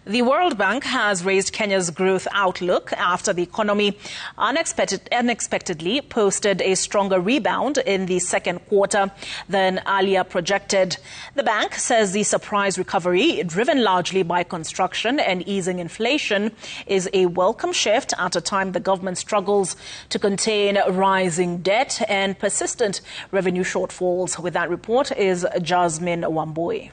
The World Bank has raised Kenya's growth outlook after the economy unexpectedly posted a stronger rebound in the second quarter than earlier projected. The bank says the surprise recovery, driven largely by construction and easing inflation, is a welcome shift at a time the government struggles to contain rising debt and persistent revenue shortfalls. With that report is Jasmine Wamboi.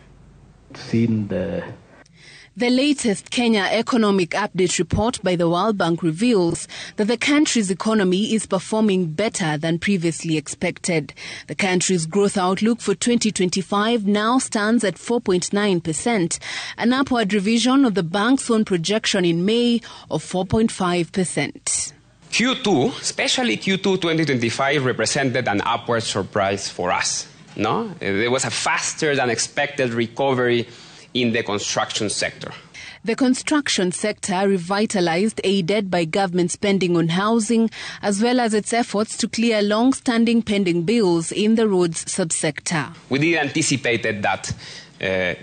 The latest Kenya Economic Update report by the World Bank reveals that the country's economy is performing better than previously expected. The country's growth outlook for 2025 now stands at 4.9%, an upward revision of the bank's own projection in May of 4.5%. Q2, especially Q2 2025, represented an upward surprise for us. There was a faster than expected recovery in the construction sector. The construction sector revitalized, aided by government spending on housing, as well as its efforts to clear long-standing pending bills in the roads subsector. We didn't anticipate that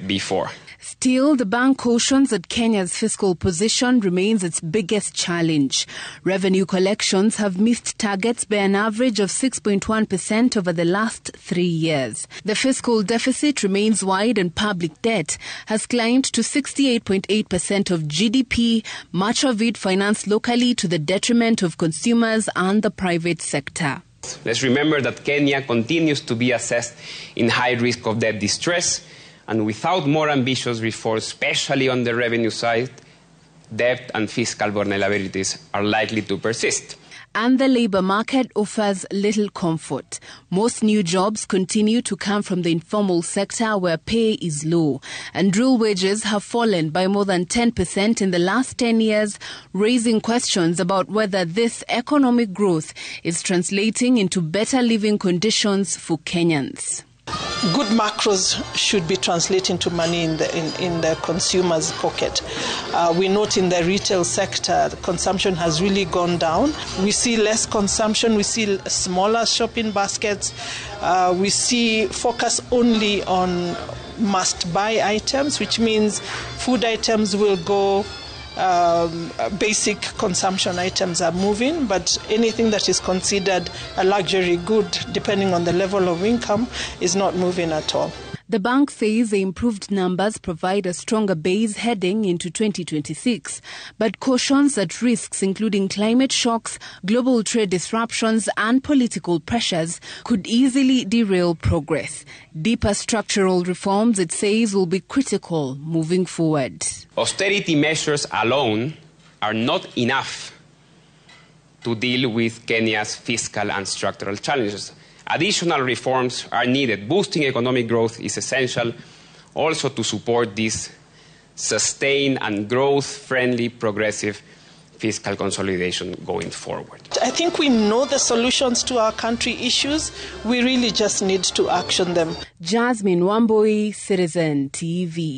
before. Still, the bank cautions that Kenya's fiscal position remains its biggest challenge. Revenue collections have missed targets by an average of 6.1% over the last 3 years. The fiscal deficit remains wide and public debt has climbed to 68.8% of GDP, much of it financed locally to the detriment of consumers and the private sector. Let's remember that Kenya continues to be assessed in high risk of debt distress, and without more ambitious reforms, especially on the revenue side, debt and fiscal vulnerabilities are likely to persist. And the labour market offers little comfort. Most new jobs continue to come from the informal sector where pay is low, and real wages have fallen by more than 10% in the last 10 years, raising questions about whether this economic growth is translating into better living conditions for Kenyans. Good macros should be translating to money in the consumer's pocket. We note in the retail sector, consumption has really gone down. We see less consumption. We see smaller shopping baskets. We see focus only on must-buy items, which means food items will go. Basic consumption items are moving, but anything that is considered a luxury good, depending on the level of income, is not moving at all. The bank says the improved numbers provide a stronger base heading into 2026, but cautions that risks including climate shocks, global trade disruptions and political pressures could easily derail progress. Deeper structural reforms, it says, will be critical moving forward. Austerity measures alone are not enough to deal with Kenya's fiscal and structural challenges. Additional reforms are needed. Boosting economic growth is essential also to support this sustained and growth-friendly progressive fiscal consolidation going forward. I think we know the solutions to our country issues. We really just need to action them. Jasmine Wamboi, Citizen TV.